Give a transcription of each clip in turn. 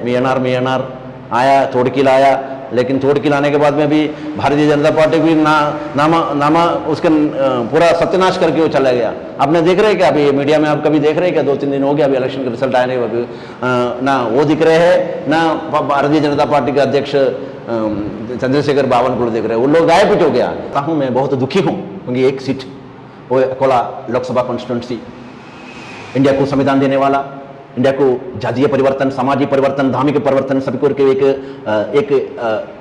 मीएनआर आया, तोड़की लाया, लेकिन तोड़की लाने के बाद में भी भारतीय जनता पार्टी भी नामा उसके पूरा सत्यानाश करके वो चला गया। आपने देख रहे हैं क्या, अभी मीडिया में आप कभी देख रहे हैं क्या? 2-3 दिन हो गया अभी इलेक्शन के रिजल्ट आए नहीं, अभी ना वो दिख रहे हैं, ना भारतीय जनता पार्टी के अध्यक्ष चंद्रशेखर बावनकुळे दिख रहे हैं, वो लोग गायब हो गया। हूँ मैं बहुत दुखी हूँ, क्योंकि एक सीट वो अकोला लोकसभा कॉन्स्टिट्यूंसी, इंडिया को संविधान देने वाला, इंडिया को जातीय परिवर्तन, सामाजिक परिवर्तन, धार्मिक परिवर्तन, सभी को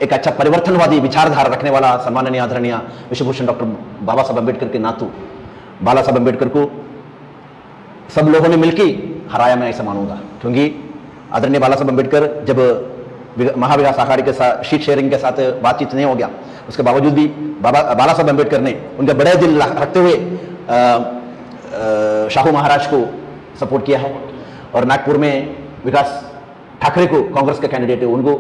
एक अच्छा परिवर्तनवादी विचारधारा रखने वाला सम्माननीय आदरणीय विश्वभूषण डॉक्टर बाबा साहब अम्बेडकर के नातू बाला साहब अम्बेडकर को सब लोगों ने मिलकर हराया, मैं ऐसा मानूंगा। क्योंकि आदरणीय बाला साहब अम्बेडकर जब महाविकास आघाड़ी के साथ सीट शेयरिंग के साथ बातचीत नहीं हो गया, उसके बावजूद भी बाला साहब अम्बेडकर ने उनके बड़े दिल रखते हुए शाहू महाराज को सपोर्ट किया है, और नागपुर में विकास ठाकरे को, कांग्रेस के कैंडिडेट है, उनको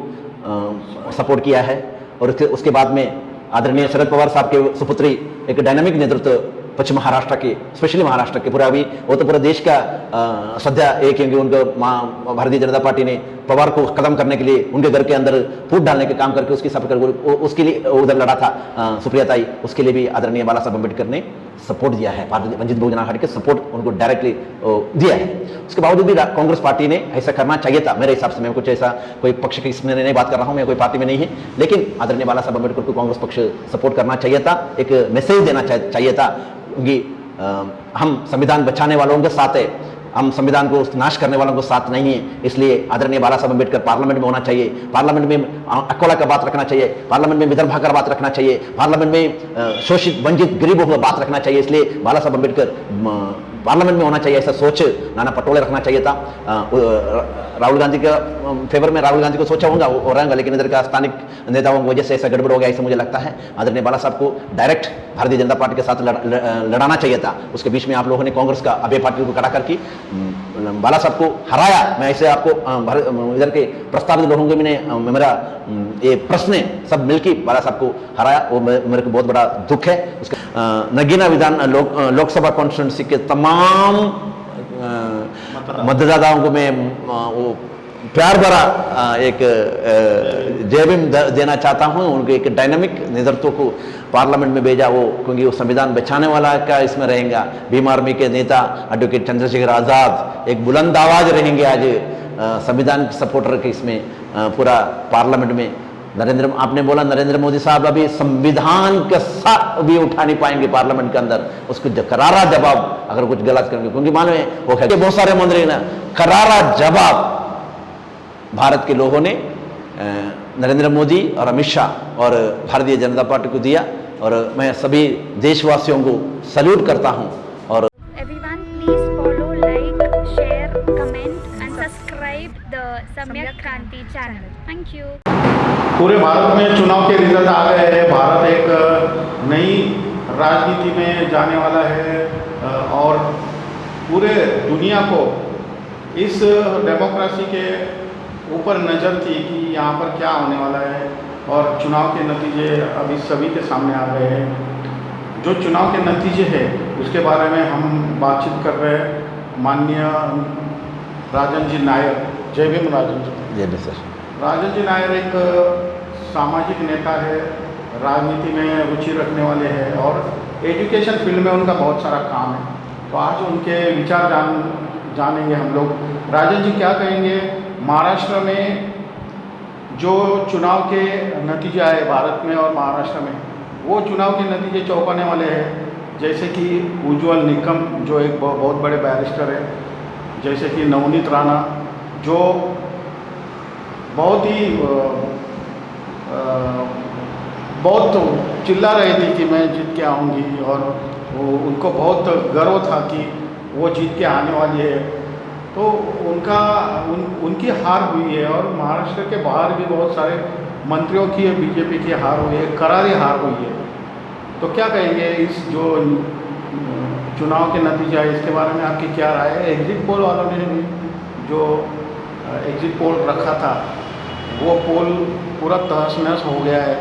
सपोर्ट किया है। और उसके बाद में आदरणीय शरद पवार साहब के सुपुत्री एक डायनामिक नेतृत्व पश्चिम महाराष्ट्र के, स्पेशली महाराष्ट्र के, पूरा अभी वो तो पूरा देश का सद्या एक, क्योंकि उनको भारतीय जनता पार्टी ने पवार को खत्म करने के लिए उनके घर के अंदर फूट डालने का काम करके उसकी सपोर्ट, उसके लिए उधर लड़ा था सुप्रिया ताई, उसके लिए भी आदरणीय बाला साहब अम्बेडकर ने सपोर्ट दिया है, वंचित बहुजन आघाड़ी के सपोर्ट उनको डायरेक्टली दिया है। उसके बावजूद भी कांग्रेस पार्टी ने ऐसा करना चाहिए था मेरे हिसाब से। मैं कुछ ऐसा कोई पक्ष की इसमें नहीं बात कर रहा हूं, मैं कोई पार्टी में नहीं है, लेकिन आदरणीय बाला साहब अम्बेडकर को कांग्रेस पक्ष सपोर्ट करना चाहिए था, एक मैसेज देना चाहिए था, क्योंकि हम संविधान बचाने वालों के साथ है, हम संविधान को नाश करने वालों को साथ नहीं है। इसलिए आदरणीय बाला साहब अम्बेडकर पार्लियामेंट में होना चाहिए, पार्लियामेंट में अकोला का बात रखना चाहिए, पार्लियामेंट में विदर्भ का बात रखना चाहिए, पार्लियामेंट में शोषित वंचित गरीबों का बात रखना चाहिए। इसलिए बाला साहब अम्बेडकर पार्लियामेंट में होना चाहिए, ऐसा सोच नाना पटोले रखना चाहिए था। राहुल गांधी का फेवर में राहुल गांधी को सोचा होगा हो रहेगा, लेकिन इधर का स्थानिक नेताओं की वजह से ऐसा गड़बड़ हो गया, ऐसा मुझे लगता है। आदरणीय बाला साहब को डायरेक्ट भारतीय जनता पार्टी के साथ लड़ाना चाहिए था। उसके बीच में आप लोगों ने कांग्रेस का अभय पाटिल को खड़ा करके बाला साहब को हराया। मैं ऐसे आपको इधर के प्रस्तावित लोगों के मैंने मेरा ये प्रश्न सब मिलकर बाला साहब को हराया, वो मेरे को बहुत बड़ा दुख है। उसके नगीना विधान लोकसभा कॉन्स्टिट्यूंसी के तमाम मतदाताओं को मैं वो प्यार भरा एक जय भीम देना चाहता हूं। उनके एक डायनामिक नेतृत्व को पार्लियामेंट में भेजा, वो क्योंकि वो संविधान बचाने वाला का इसमें रहेगा। भीम आर्मी के नेता एडवोकेट चंद्रशेखर आजाद एक बुलंद आवाज रहेंगे आज संविधान के सपोर्टर के इसमें पूरा पार्लियामेंट में। आपने बोला नरेंद्र मोदी साहब अभी संविधान के साथ भी उठा नहीं पाएंगे पार्लियामेंट के अंदर, उसको करारा जवाब अगर कुछ गलत करेंगे, क्योंकि मालूम है वो बहुत सारे मंत्री ना करारा जवाब भारत के लोगों ने नरेंद्र मोदी और अमित शाह और भारतीय जनता पार्टी को दिया, और मैं सभी देशवासियों को सल्यूट करता हूं। और Everyone, please follow, like, share, comment and subscribe the Samyak Kranti channel. Thank you. पूरे भारत में चुनाव के रिजल्ट आ गए हैं। भारत एक नई राजनीति में जाने वाला है और पूरे दुनिया को इस डेमोक्रेसी के ऊपर नज़र थी कि यहाँ पर क्या होने वाला है, और चुनाव के नतीजे अभी सभी के सामने आ गए हैं। जो चुनाव के नतीजे हैं उसके बारे में हम बातचीत कर रहे हैं माननीय राजन जी नायर। जय भीम राजन जी। जय भीम सर। राजन जी नायर एक सामाजिक नेता है, राजनीति में रुचि रखने वाले हैं और एजुकेशन फील्ड में उनका बहुत सारा काम है। तो आज उनके विचार जानेंगे हम लोग। राजन जी क्या कहेंगे महाराष्ट्र में जो चुनाव के नतीजे आए भारत में और महाराष्ट्र में, वो चुनाव के नतीजे चौंकाने वाले हैं। जैसे कि उज्ज्वल निकम जो एक बहुत बड़े बैरिस्टर है, जैसे कि नवनीत राणा जो बहुत चिल्ला रही थी कि मैं जीत के आऊँगी, और उनको बहुत गर्व था कि वो जीत के आने वाली है। तो उनकी हार हुई है, और महाराष्ट्र के बाहर भी बहुत सारे मंत्रियों की बीजेपी की हार हुई है, करारी हार हुई है। तो क्या कहेंगे इस जो चुनाव के नतीजे है इसके बारे में आपकी क्या राय है? एग्जिट पोल वालों ने जो एग्जिट पोल रखा था वो पोल पूरा तहस नहस हो गया है।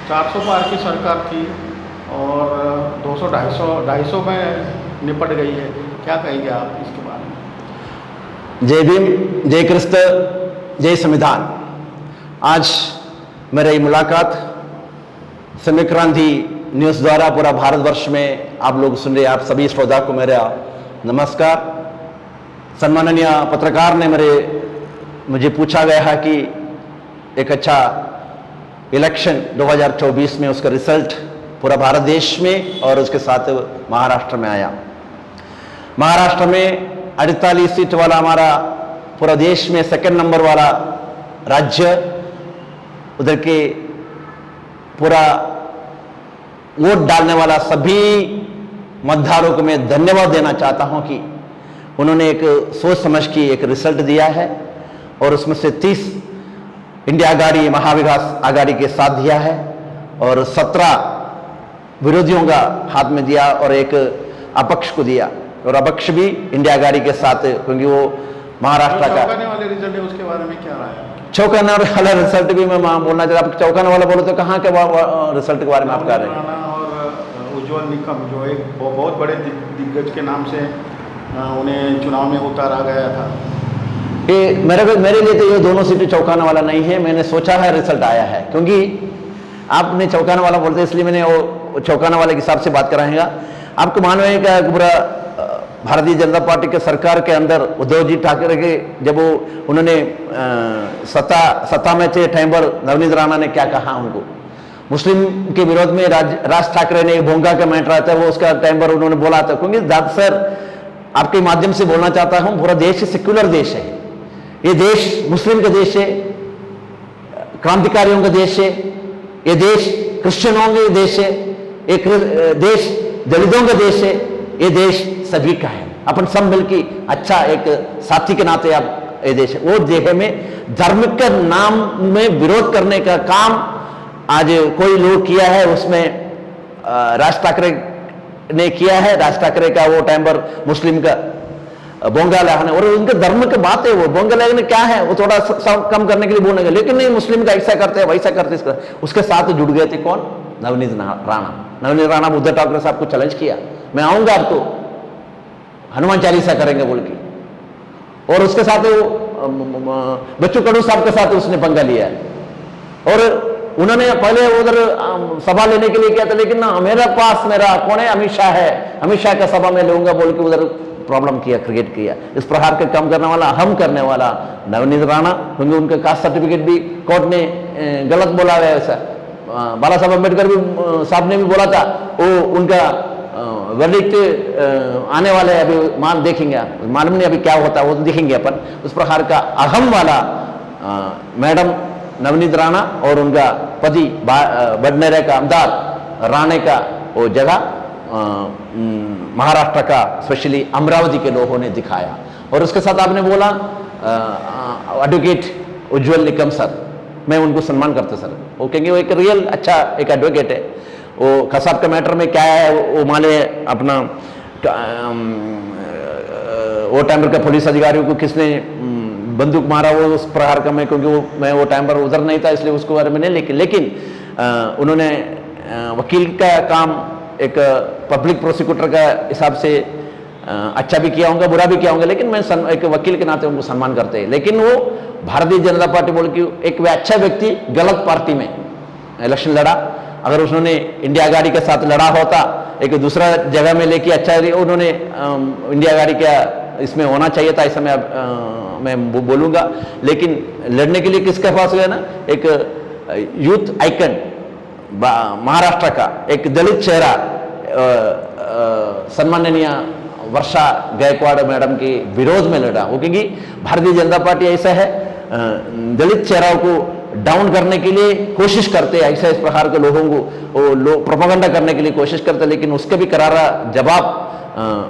400 पार की सरकार थी और 200-250 में निपट गई है। क्या कहेंगे आप इसके बारे में? जय भीम, जय कृष्ण, जय संविधान। आज मेरी मुलाकात सम्यक क्रांति न्यूज़ द्वारा पूरा भारतवर्ष में आप लोग सुन रहे, आप सभी श्रोता को मेरा नमस्कार। सम्माननीय पत्रकार ने मुझे पूछा गया है कि एक अच्छा इलेक्शन 2024 में उसका रिजल्ट पूरा भारत देश में और उसके साथ महाराष्ट्र में आया। महाराष्ट्र में 48 सीट वाला हमारा पूरा देश में सेकंड नंबर वाला राज्य, उधर के पूरा वोट डालने वाला सभी मतदारों को मैं धन्यवाद देना चाहता हूं कि उन्होंने एक सोच समझ के एक रिजल्ट दिया है और उसमें से 30 इंडिया आघाड़ी महाविकास आघाड़ी के साथ दिया है और 17 विरोधियों का हाथ में दिया और एक अपक्ष को दिया और अपक्ष भी इंडिया आघाड़ी के साथ, क्योंकि वो महाराष्ट्र का चौंकाने वाले रिजल्ट है, उसके बारे में क्या राय है? चौंकाने वाला रिजल्ट भी मैं बोलना चाहता हूँ। चौंकाने वाला बोलो तो कहाँ के रिजल्ट के बारे में आप कह रहे हैं? और उज्ज्वल निकम जो एक बहुत बड़े दिग्गज के नाम से उन्हें चुनाव में उतारा गया था। ये मेरे लिए तो ये दोनों सीटें चौंकाने वाला नहीं है। मैंने सोचा है रिजल्ट आया है, क्योंकि आपने चौंकाने वाला बोलते इसलिए मैंने वो चौंकाने वाले के हिसाब से बात कराएगा। आपको मालूम है कि पूरा भारतीय जनता पार्टी के सरकार के अंदर उद्धव जी ठाकरे के जब उन्होंने सत्ता में थे टाइम पर नवनीत राणा ने क्या कहा उनको, मुस्लिम के विरोध में राज ठाकरे ने भोंगा का मैटर आता है वो उसका टाइम पर उन्होंने बोला था। क्योंकि सर आपके माध्यम से बोलना चाहता हूं, पूरा देश सेक्युलर देश है, ये देश मुस्लिम का देश है, क्रांतिकारियों का देश है, ये देश क्रिश्चियनों का देश है, एक देश दलितों का देश है, ये देश सभी का है। अपन सब मिलकर अच्छा एक साथी के नाते आप ये देश है। वो देश में धर्म के नाम में विरोध करने का काम आज कोई लोग किया है, उसमें राज ठाकरे ने किया है। राज ठाकरे का वो टाइम पर मुस्लिम का बोंगा लगाने और उनके धर्म की बात है, वो बोंगा लगाने क्या है वो थोड़ा कम करने के लिए बोलने का, लेकिन नहीं मुस्लिम का ऐसा करते हैं वैसा करते। उसके साथ जुड़ गए थे कौन? नवनीत राणा। नवनीत राणा उद्धव ठाकरे साहब को चैलेंज किया, मैं आऊंगा आपको हनुमान चालीसा करेंगे बोल के, और उसके साथ बच्चू कडू साहब के साथ उसने पंगा लिया है। और उन्होंने पहले उधर सभा लेने के लिए किया था, लेकिन ना मेरे पास मेरा कौन है, अमित शाह है, अमित शाह का सभा में लूंगा बोल के उधर प्रॉब्लम किया, क्रिएट किया। इस प्रकार के काम करने वाला, हम करने वाला नवनीत राणा, क्योंकि उनका कास्ट सर्टिफिकेट भी कोर्ट ने गलत बोला है। ऐसा बाला साहब अम्बेडकर भी साहब ने भी बोला था, वो उनका वर्डिक्ट आने वाले अभी देखेंगे, मालूम नहीं अभी क्या होता है वो देखेंगे अपन। उस प्रकार का अहम वाला मैडम नवनीत राणा और उनका पति बडनेरे का अमदार राणे का वो जगह महाराष्ट्र का स्पेशली अमरावती के लोगों ने दिखाया। और उसके साथ आपने बोला एडवोकेट उज्ज्वल निकम सर, मैं उनको सम्मान करता सर, वो कहेंगे वो एक रियल अच्छा एक एडवोकेट है। वो कसाब के मैटर में क्या है वो माले अपना वो टाइम पर पुलिस अधिकारियों को किसने बंदूक मारा वो उस प्रकार का, मैं क्योंकि मैं वो टाइम पर उधर नहीं था इसलिए उसको बारे में नहीं, लेकिन उन्होंने वकील का काम एक पब्लिक प्रोसिक्यूटर का हिसाब से अच्छा भी किया होगा बुरा भी किया होगा, लेकिन मैं एक वकील के नाते उनको सम्मान करते हैं। लेकिन वो भारतीय जनता पार्टी बोल के एक अच्छा व्यक्ति गलत पार्टी में इलेक्शन लड़ा, अगर उन्होंने इंडिया आघाड़ी के साथ लड़ा होता एक दूसरा जगह में लेके अच्छा उन्होंने इंडिया आघाड़ी का इसमें होना चाहिए था, ऐसा मैं बोलूँगा। लेकिन लड़ने के लिए किसके पास गया ना, एक यूथ आइकन महाराष्ट्र का एक दलित चेहरा सम्माननीय वर्षा गायकवाड़ मैडम के विरोध में लड़ा। वो क्योंकि भारतीय जनता पार्टी ऐसा है दलित चेहराओं को डाउन करने के लिए कोशिश करते हैं, ऐसा इस प्रकार के लोगों को वो प्रोपेगेंडा करने के लिए कोशिश करते, लेकिन उसके भी करारा जवाब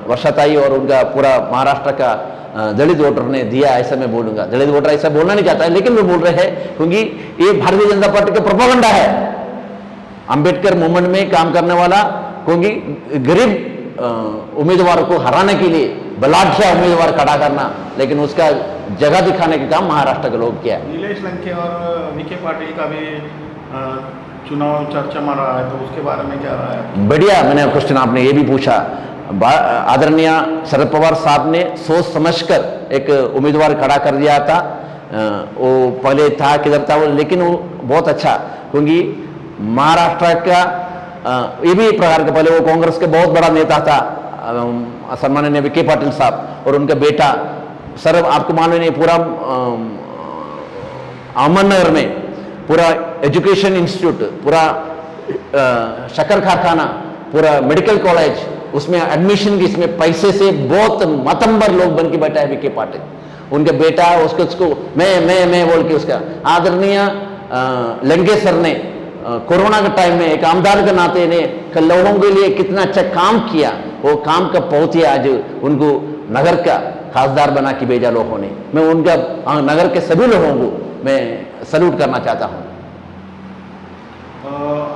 वर्षाताई और उनका पूरा महाराष्ट्र का दलित वोटर ने दिया, ऐसा मैं बोलूंगा। दलित वोटर ऐसा बोलना नहीं चाहता है, लेकिन वो बोल रहे हैं क्योंकि ये भारतीय जनता पार्टी का प्रोपेगेंडा है। अंबेडकर मूवमेंट में काम करने वाला, क्योंकि गरीब उम्मीदवार को हराने के लिए बलाढ्य उम्मीदवार खड़ा करना, लेकिन उसका जगह दिखाने का काम महाराष्ट्र के लोग किया है। नीलेश लंके और विखे पाटिल का भी चुनाव चर्चा में रहा है, तो उसके बारे में क्या रहा है? बढ़िया, मैंने क्वेश्चन आपने ये भी पूछा। आदरणीय शरद पवार साहब ने सोच समझकर एक उम्मीदवार खड़ा कर दिया था, वो पहले था किधर था वो, लेकिन वो बहुत अच्छा, क्योंकि महाराष्ट्र का ये भी एक प्रकार का, पहले वो कांग्रेस के बहुत बड़ा नेता था सम्माननीय विखे पाटिल साहब, और उनका बेटा सर आपको मालूम नहीं, पूरा अहमदनगर में पूरा एजुकेशन इंस्टीट्यूट, पूरा शक्कर कारखाना, पूरा मेडिकल कॉलेज, उसमें एडमिशन की इसमें पैसे से बहुत मतंबर लोग बन के बैठा है विखे पाटिल। उनका बेटा उसको मैं बोल के उसका आदरणीय लंगे सर ने कोरोना के टाइम में एक आमदार के नाते ने लोगों के लिए कितना अच्छा काम किया, वो काम का बहुत ही आज उनको नगर का खासदार बना के भेजा लोगों ने। मैं उनका नगर के सभी लोगों को मैं सल्यूट करना चाहता हूँ।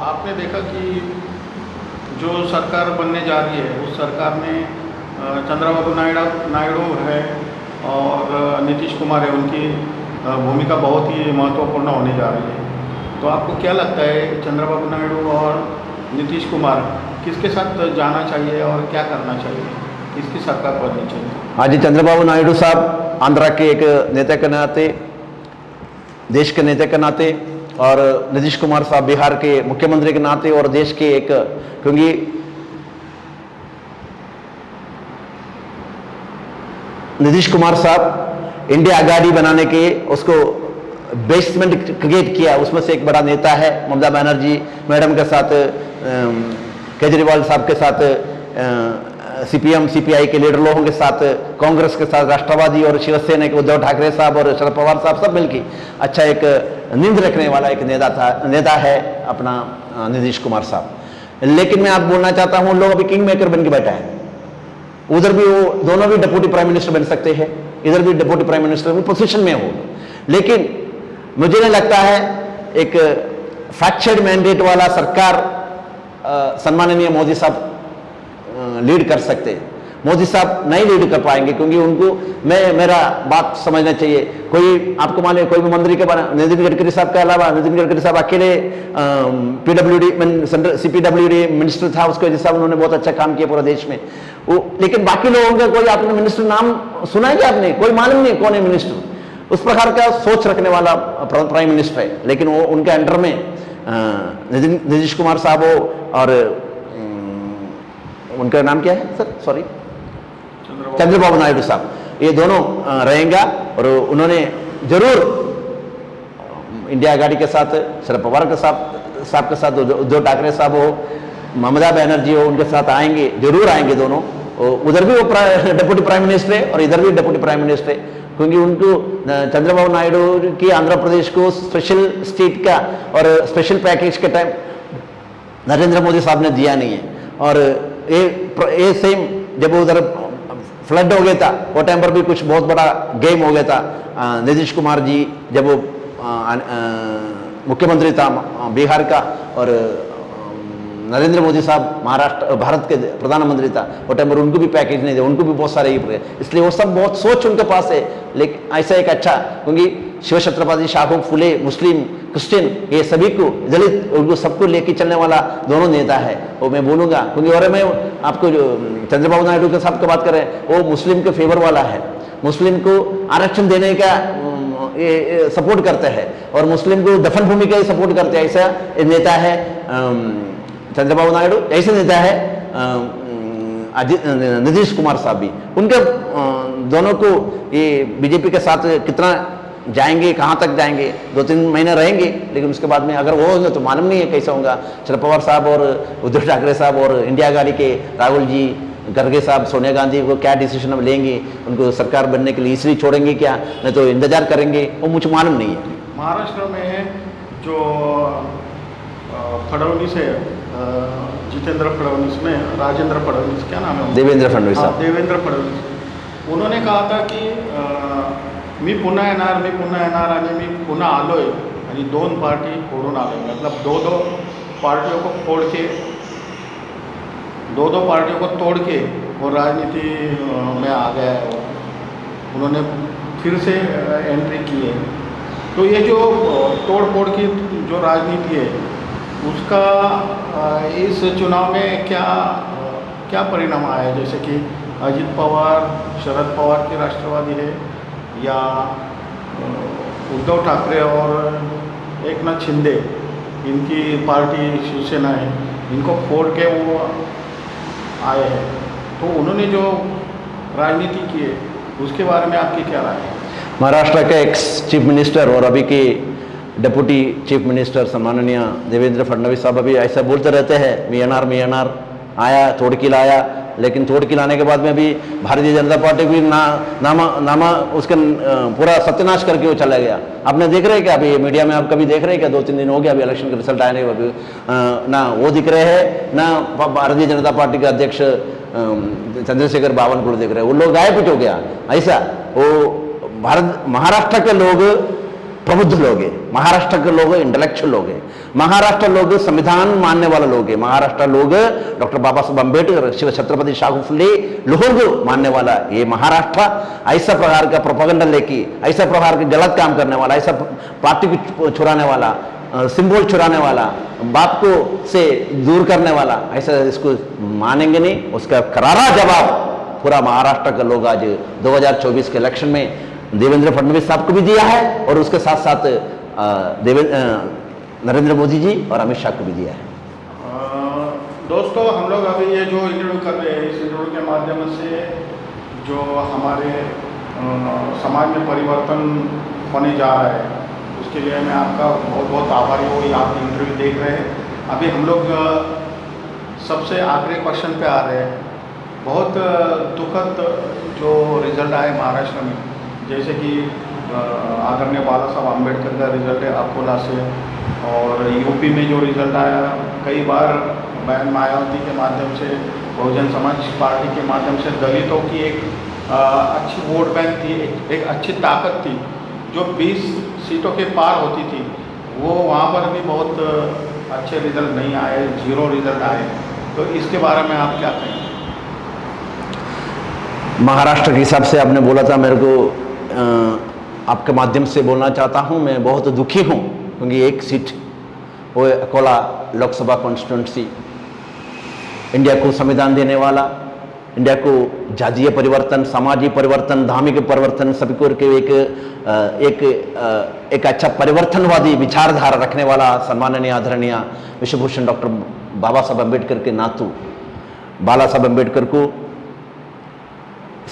आपने देखा कि जो सरकार बनने जा रही है उस सरकार में चंद्रबाबू नायडू है और नीतीश कुमार है, उनकी भूमिका बहुत ही महत्वपूर्ण होने जा रही है। तो आपको क्या लगता है चंद्रबाबू नायडू और नीतीश कुमार किसके साथ जाना चाहिए और क्या करना चाहिए, किसकी सरकार बननी चाहिए? हाँ जी, चंद्रबाबू नायडू साहब आंध्रा के एक नेता के नाते, देश के नेता के नाते, और नीतीश कुमार साहब बिहार के मुख्यमंत्री के नाते, और देश के एक, क्योंकि नीतीश कुमार साहब इंडिया आज़ादी बनाने के उसको बेसमेंट क्रिएट किया, उसमें से एक बड़ा नेता है। ममता बनर्जी मैडम के साथ, केजरीवाल साहब के साथ, सीपीएम सीपीआई के लीडर लोगों के साथ, कांग्रेस के साथ, राष्ट्रवादी और शिवसेना के उद्धव ठाकरे साहब और शरद पवार साहब सब मिलकर अच्छा एक नींद रखने वाला एक नेता है अपना नीतीश कुमार साहब। लेकिन मैं आप बोलना चाहता हूं, लोग अभी किंग मेकर बन के बैठा है। उधर भी वो दोनों भी डिप्टी प्राइम मिनिस्टर बन सकते हैं, इधर भी डिप्टी प्राइम मिनिस्टर वो पोजीशन में हो। लेकिन मुझे नहीं लगता है एक फैक्चर्ड मैंडेट वाला सरकार सम्माननीय मोदी साहब लीड कर सकते। मोदी साहब नहीं लीड कर पाएंगे, क्योंकि उनको मेरा बात समझना चाहिए। कोई आपको माने कोई भी मंत्री के बारे, नितिन गडकरी साहब के अलावा, नितिन गडकरी साहब अकेले CPWD मिनिस्टर था, उसके वजह से उन्होंने बहुत अच्छा काम किया पूरा देश में वो। लेकिन बाकी लोगों का कोई आपने मिनिस्टर नाम सुना है क्या? आपने कोई मालूम नहीं कौन है मिनिस्टर। उस प्रकार का सोच रखने वाला प्राइम मिनिस्टर है, लेकिन वो उनके अंडर में नीतीश कुमार साहब हो, और उनका नाम क्या है सर, सॉरी, चंद्रबाबू नायडू साहब, ये दोनों रहेंगे। और उन्होंने जरूर इंडिया आघाड़ी के साथ, शरद पवार के साहब के साथ, उद्धव ठाकरे साहब हो, ममता बनर्जी हो, उनके साथ आएंगे, जरूर आएंगे दोनों। उधर भी वो डिप्टी प्राइम मिनिस्टर है और इधर भी डिप्टी प्राइम मिनिस्टर है, क्योंकि उनको चंद्रबाबू नायडू की आंध्र प्रदेश को स्पेशल स्टेट का और स्पेशल पैकेज के टाइम नरेंद्र मोदी साहब ने दिया नहीं है। और ये सेम जब उधर फ्लड हो गया था, वो टाइम पर भी कुछ बहुत बड़ा गेम हो गया था। नीतीश कुमार जी जब वो मुख्यमंत्री था बिहार का, और नरेंद्र मोदी साहब महाराष्ट्र भारत के प्रधानमंत्री था, वो टाइम पर उनको भी पैकेज नहीं दिया, उनको भी बहुत सारे, इसलिए वो सब बहुत सोच उनके पास है। लेकिन ऐसा एक अच्छा, क्योंकि शिव छत्रपति शाहू फुले, मुस्लिम क्रिश्चियन, ये सभी को, दलित, उनको सबको लेके चलने वाला दोनों नेता है, वो मैं बोलूँगा। क्योंकि और मैं आपको जो चंद्रबाबू नायडू के साहब की बात करें, वो मुस्लिम के फेवर वाला है, मुस्लिम को आरक्षण देने का ये सपोर्ट करते हैं, और मुस्लिम को दफन भूमि का ही सपोर्ट करते हैं। ऐसा नेता है चंद्रबाबू नायडू, ऐसे नेता है नीतीश कुमार साहब भी। उनके दोनों को ये बीजेपी के साथ कितना जाएंगे, कहाँ तक जाएंगे, 2-3 महीने रहेंगे, लेकिन उसके बाद में अगर वो होंगे तो मालूम नहीं है कैसा होगा। शरद पवार साहब और उद्धव ठाकरे साहब और इंडिया आघाड़ी के राहुल जी, खड़गे साहब, सोनिया गांधी को क्या डिसीजन अब लेंगे, उनको सरकार बनने के लिए इसलिए छोड़ेंगे क्या, नहीं तो इंतजार करेंगे, वो मुझे मालूम नहीं है। महाराष्ट्र में जो फडणवीस है, जितेंद्र फडणवीस में, राजेंद्र फडणवीस, क्या नाम है, देवेंद्र फडणवीस साहब, देवेंद्र फडणवीस, उन्होंने कहा था की मी पुन्हा येणार आणि मी पुन्हा आलोय आणि 2 पार्टी फोडून आलोय, मतलब 2 पार्टियों को फोड़ के, 2 पार्टियों को तोड़ के वो राजनीति में आ गया है, उन्होंने फिर से एंट्री की है। तो ये जो तोड़ फोड़ की जो राजनीति है, उसका इस चुनाव में क्या परिणाम आया? जैसे कि अजित पवार, शरद पवार की राष्ट्रवादी है, या उद्धव ठाकरे और एकनाथ शिंदे, इनकी पार्टी शिवसेना है, इनको छोड़ के वो आए हैं, तो उन्होंने जो राजनीति की है उसके बारे में आपकी क्या राय है? महाराष्ट्र के एक्स चीफ मिनिस्टर और अभी के डिप्टी चीफ मिनिस्टर सम्माननीय देवेंद्र फडणवीस साहब अभी ऐसा बोलते रहते हैं, मी येणार आया, तोड़ के लाया, लेकिन तोड़ के लाने के बाद में अभी भारतीय जनता पार्टी भी नामा उसके पूरा सत्यानाश करके वो चला गया। आपने देख रहे हैं क्या, अभी मीडिया में आप कभी देख रहे हैं क्या? 2-3 दिन हो गया अभी इलेक्शन के रिजल्ट आए नहीं, अभी ना वो दिख रहे हैं, ना भारतीय जनता पार्टी के अध्यक्ष चंद्रशेखर बावनकुळे दिख रहे हैं, वो लोग गायब हो गया। ऐसा वो महाराष्ट्र के लोग प्रबुद्ध लोग हैं, महाराष्ट्र के लोग इंटेलेक्चुअल लोग हैं, महाराष्ट्र लोग संविधान मानने वाले लोग हैं, महाराष्ट्र लोग डॉक्टर बाबा साहब अम्बेडकर, शिव छत्रपति शाहू फुले लोगों को मानने वाला ये महाराष्ट्र ऐसा प्रकार का प्रोपेगेंडा लेके, ऐसा प्रकार के गलत काम करने वाला, ऐसा पार्टी को चुराने वाला, सिंबल चुराने वाला, बाप को से दूर करने वाला, ऐसा इसको मानेंगे नहीं। उसका करारा जवाब पूरा महाराष्ट्र के लोग आज 2024 के इलेक्शन में देवेंद्र फडणवीस साहब को भी दिया है और उसके साथ साथ नरेंद्र मोदी जी और अमित शाह को भी दिया है। दोस्तों, हम लोग अभी ये जो इंटरव्यू कर रहे हैं, इस इंटरव्यू के माध्यम से जो हमारे समाज में परिवर्तन होने जा रहा है, उसके लिए मैं आपका बहुत बहुत आभारी हूँ। आप इंटरव्यू देख रहे हैं। अभी हम लोग सबसे आखिरी क्वेश्चन पे आ रहे हैं। बहुत दुखद जो रिजल्ट आए महाराष्ट्र में, जैसे कि आदरणीय बाला साहब अम्बेडकर का रिजल्ट है अकोला से, और यूपी में जो रिजल्ट आया, कई बार बहन मायावती के माध्यम से, बहुजन समाज पार्टी के माध्यम से दलितों की एक अच्छी वोट बैंक थी, एक अच्छी ताकत थी जो 20 सीटों के पार होती थी, वो वहाँ पर भी बहुत अच्छे रिजल्ट नहीं आए, 0 रिजल्ट आए। तो इसके बारे में आप क्या कहेंगे? महाराष्ट्र के हिसाब से आपने बोला था, मेरे को आपके माध्यम से बोलना चाहता हूं, मैं बहुत दुखी हूं क्योंकि एक सीट वो अकोला लोकसभा कॉन्स्टिट्यूंसी, इंडिया को संविधान देने वाला, इंडिया को जातीय परिवर्तन, सामाजिक परिवर्तन, धार्मिक परिवर्तन, सभी को एक अच्छा परिवर्तनवादी विचारधारा रखने वाला सम्माननीय आदरणीय विश्वभूषण डॉक्टर बाबा साहब अम्बेडकर के नातू बाला साहब अम्बेडकर को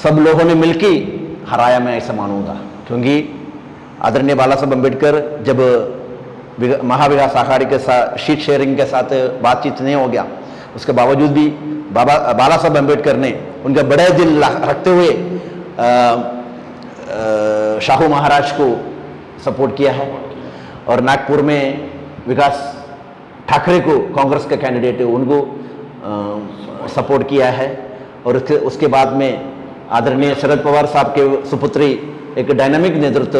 सब लोगों ने मिलकर हराया, मैं ऐसा मानूंगा। क्योंकि आदरणीय बाला साहब अम्बेडकर जब महाविकास आघाड़ी के साथ सीट शेयरिंग के साथ बातचीत नहीं हो गया, उसके बावजूद भी बाला साहब अम्बेडकर ने उनका बड़े दिल रखते हुए शाहू महाराज को सपोर्ट किया है, और नागपुर में विकास ठाकरे को कांग्रेस के कैंडिडेट है उनको सपोर्ट किया है, और उसके बाद में आदरणीय शरद पवार साहब के सुपुत्री एक डायनामिक नेतृत्व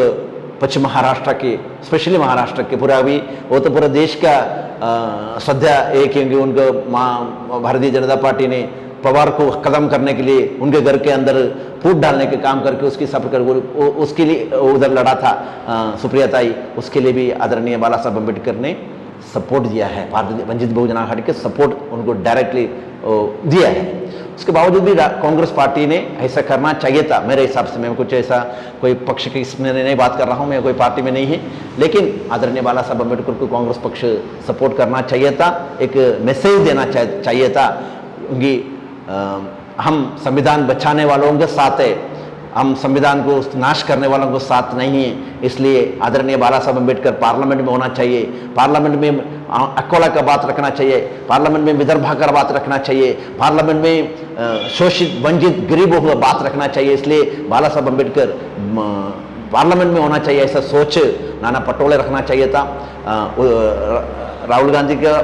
पश्चिम महाराष्ट्र के, स्पेशली महाराष्ट्र के, पूरा अभी वो तो पूरा देश का श्रद्धा है, क्योंकि उनको भारतीय जनता पार्टी ने पवार को खत्म करने के लिए उनके घर के अंदर फूट डालने के काम करके उसकी सपोर्ट उसके लिए उधर लड़ा था सुप्रिया ताई, उसके लिए भी आदरणीय बाला साहब अम्बेडकर ने सपोर्ट दिया है, भारतीय वंचित बहुजन आघाड़ी के सपोर्ट उनको डायरेक्टली दिया है। उसके बावजूद भी कांग्रेस पार्टी ने ऐसा करना चाहिए था मेरे हिसाब से। मैं कुछ ऐसा कोई पक्ष की इसमें नहीं बात कर रहा हूँ, मैं कोई पार्टी में नहीं है, लेकिन आदरणीय बाला साहब अम्बेडकर को कांग्रेस पक्ष सपोर्ट करना चाहिए था, एक मैसेज देना चाहिए था, क्योंकि हम संविधान बचाने वालों के साथ है, हम संविधान को नाश करने वालों को साथ नहीं है। इसलिए आदरणीय बाला साहब अम्बेडकर पार्लियामेंट में होना चाहिए, पार्लियामेंट में अकोला का बात रखना चाहिए, पार्लियामेंट में विदर्भा का बात रखना चाहिए, पार्लियामेंट में शोषित वंचित गरीबों का बात रखना चाहिए। इसलिए बाला साहब अम्बेडकर पार्लियामेंट में होना चाहिए, ऐसा सोच नाना पटोले रखना चाहिए था। राहुल गांधी का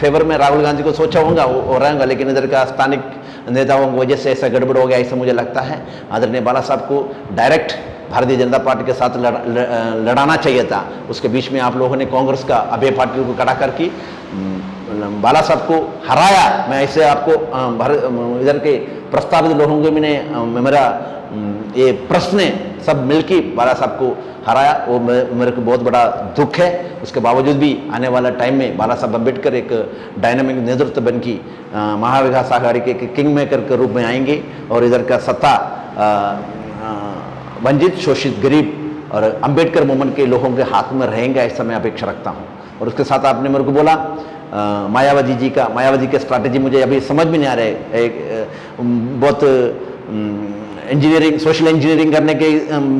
फेवर में राहुल गांधी को सोचा होगा वो रहेगा, लेकिन इधर का स्थानिक नेताओं की वजह से ऐसा गड़बड़ हो गया, ऐसा मुझे लगता है। आदरणीय बाला साहब को डायरेक्ट भारतीय जनता पार्टी के साथ लड़ाना चाहिए था। उसके बीच में आप लोगों ने कांग्रेस का अभय पाटिल को खड़ा करके बाला साहब को हराया। मैं ऐसे आपको इधर के प्रस्तावित लोगों के मैंने मेरा ये प्रश्न सब मिलके बाला साहब को हराया, वो मेरे को बहुत बड़ा दुख है। उसके बावजूद भी आने वाला टाइम में बाला साहब अम्बेडकर एक डायनामिक नेतृत्व बन की महाविकास आघाड़ी के किंग मेकर के रूप में आएंगे, और इधर का सत्ता वंचित शोषित गरीब और अंबेडकर मूवमेंट के लोगों के हाथ में रहेंगे, ऐसा मैं अपेक्षा रखता हूँ। और उसके साथ आपने मेरे को बोला मायावती की स्ट्रैटेजी मुझे अभी समझ में नहीं आ रहा है। एक बहुत इंजीनियरिंग, सोशल इंजीनियरिंग करने के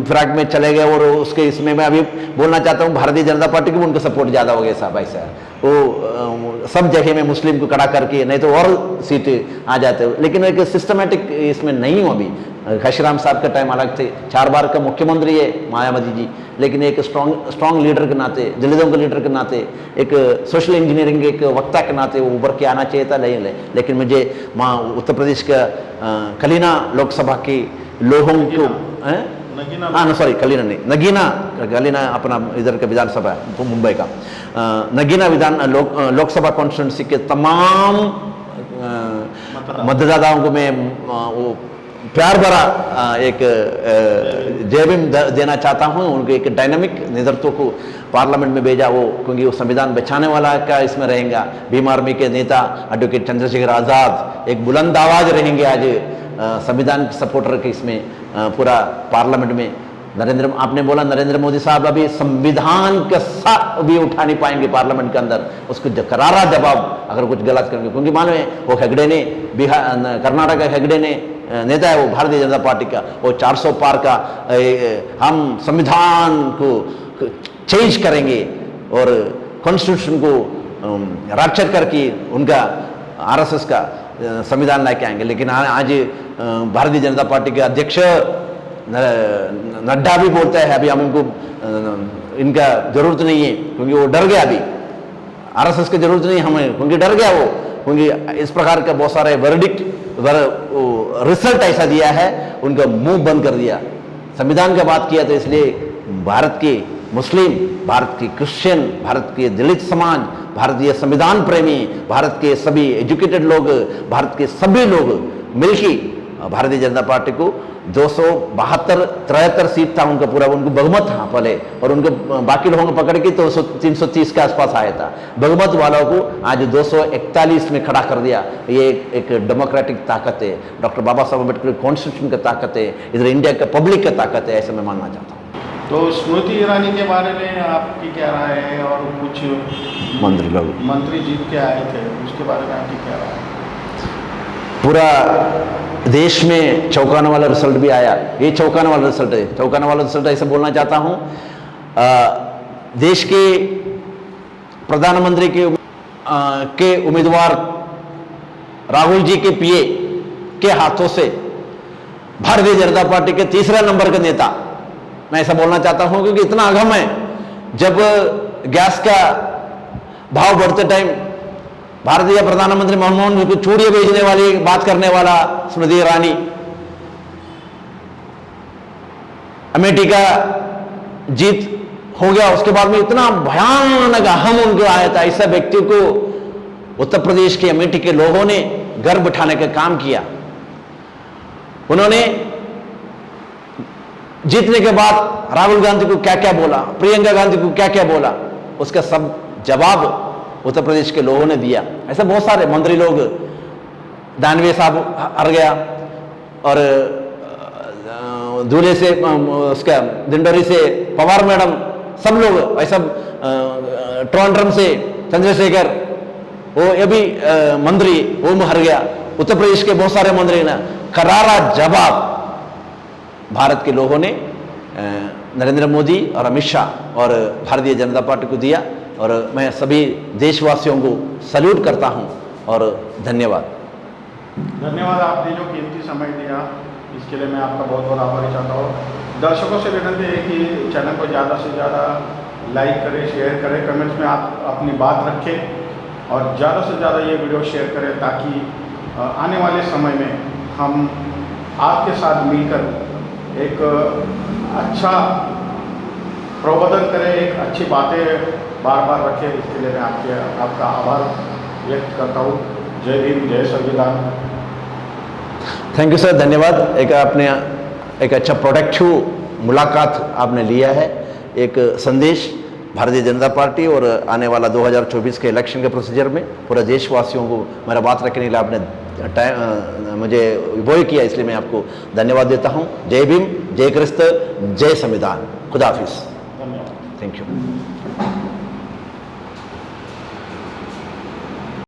फिराक में चले गए, और उसके इसमें मैं अभी बोलना चाहता हूँ भारतीय जनता पार्टी को उनका सपोर्ट ज़्यादा हो गया साहब। ऐसा वो सब जगह में मुस्लिम को खड़ा करके, नहीं तो और सीट आ जाते हो, लेकिन एक सिस्टमेटिक इसमें नहीं हो। अभी घशीराम साहब का टाइम अलग थे, 4 बार का मुख्यमंत्री है मायावती जी, लेकिन एक स्ट्रॉन्ग लीडर के नाते, दलितों के लीडर के नाते, एक सोशल इंजीनियरिंग के एक वक्ता के नाते वो उभर के आना चाहिए था। लेकिन मुझे उत्तर प्रदेश का कलीना लोकसभा के लोगों को कलीना नहीं, नगीना अपना इधर का विधानसभा है मुंबई का, नगीना लोकसभा कॉन्स्टिट्यूंसी के तमाम मतदाताओं को मैं वो प्यार भरा एक जय भीम देना चाहता हूं। उनके एक डायनामिक नेतृत्व को पार्लियामेंट में भेजा, वो क्योंकि वो संविधान बचाने वाला का इसमें रहेगा। भीम आर्मी के नेता एडवोकेट चंद्रशेखर आज़ाद एक बुलंद आवाज रहेंगे आज संविधान सपोर्टर के इसमें पूरा पार्लियामेंट में। आपने बोला नरेंद्र मोदी साहब अभी संविधान का साथ भी उठा नहीं पाएंगे पार्लियामेंट के अंदर, उसको करारा जवाब अगर कुछ गलत करेंगे। क्योंकि मानो वो हेगड़े ने कर्नाटक का हेगड़े ने नेता है वो भारतीय जनता पार्टी का, वो 400 पार का हम संविधान को चेंज करेंगे और कॉन्स्टिट्यूशन को रैप्चर करके उनका आरएसएस का संविधान लाके आएंगे। लेकिन आज भारतीय जनता पार्टी के अध्यक्ष नड्डा भी बोलता है अभी हमको इनका जरूरत नहीं है, क्योंकि वो डर गया। अभी आरएसएस की जरूरत नहीं हमें, क्योंकि डर गया वो, क्योंकि इस प्रकार का बहुत सारे वर्डिक्ट रिजल्ट ऐसा दिया है, उनका मुंह बंद कर दिया। संविधान का बात किया तो इसलिए भारत के मुस्लिम, भारत के क्रिश्चियन, भारत के दलित समाज, भारतीय संविधान प्रेमी, भारत के सभी एजुकेटेड लोग, भारत के सभी लोग मिलकर भारतीय जनता पार्टी को 272-73 सीट था उनका पूरा, उनको बहुमत था पहले, और उनको बाकी लोगों को पकड़ के तो 330 के आसपास आया था। बहुमत वालों को आज 241 में खड़ा कर दिया। ये एक डेमोक्रेटिक ताकत है, डॉक्टर बाबा साहब अम्बेडकर कॉन्स्टिट्यूशन का ताकत है, इधर इंडिया का पब्लिक का ताकत है, ऐसा मैं मानना चाहता हूँ। तो स्मृति ईरानी के बारे में आपकी क्या राय है, और कुछ मंत्री जीत के आए थे उसके बारे में आपकी क्या राय है? पूरा देश में चौंकाने वाला रिजल्ट भी आया, ये चौंकाने वाला रिजल्ट है। चौंकाने वाला रिजल्ट ऐसे बोलना चाहता हूँ, देश के प्रधानमंत्री के उम्मीदवार राहुल जी के पीए के हाथों से भारतीय जनता पार्टी के तीसरा नंबर के नेता, मैं ऐसा बोलना चाहता हूं क्योंकि इतना अगम है। जब गैस का भाव बढ़ते टाइम भारतीय प्रधानमंत्री मनमोहन सिंह को चूड़ियां भेजने वाली बात करने वाला स्मृति ईरानी, अमेठी का जीत हो गया, उसके बाद में इतना भयानक अहम उनको आया था। ऐसा व्यक्ति को उत्तर प्रदेश के अमेठी के लोगों ने घर बिठाने का काम किया। उन्होंने जीतने के बाद राहुल गांधी को क्या क्या बोला, प्रियंका गांधी को क्या क्या बोला, उसका सब जवाब उत्तर प्रदेश के लोगों ने दिया। ऐसे बहुत सारे मंत्री लोग, दानवे साहब हार गया, और दूल्हे से उसका दिंडोरी से पवार मैडम, सब लोग ऐसा, ट्रोंड्रम से चंद्रशेखर, वो ये भी मंत्री वो हार गया। उत्तर प्रदेश के बहुत सारे मंत्री ने करारा जवाब भारत के लोगों ने नरेंद्र मोदी और अमित शाह और भारतीय जनता पार्टी को दिया, और मैं सभी देशवासियों को सल्यूट करता हूं और धन्यवाद। धन्यवाद, आपने जो कीमती समय दिया इसके लिए मैं आपका बहुत बहुत आभारी चाहता हूँ। दर्शकों से विनती है कि चैनल को ज़्यादा से ज़्यादा लाइक करें, शेयर करें, कमेंट्स में आप अपनी बात रखें और ज़्यादा से ज़्यादा ये वीडियो शेयर करें, ताकि आने वाले समय में हम आपके साथ मिलकर एक अच्छा प्रबोधन करें, एक अच्छी बातें बार बार रखें। इसके लिए मैं आपका आभार व्यक्त करता हूँ। जय भीम, जय संविधान। थैंक यू सर, धन्यवाद। आपने एक अच्छा प्रोडक्टिव मुलाकात आपने लिया है, एक संदेश भारतीय जनता पार्टी और आने वाला 2024 के इलेक्शन के प्रोसीजर में पूरा देशवासियों को मेरा बात रखने के लिए आपने मुझे वो किया, इसलिए मैं आपको धन्यवाद देता हूँ। जय भीम, जय क्रिस्त, जय संविधान, खुदा हाफिज, धन्यवाद। Thank you.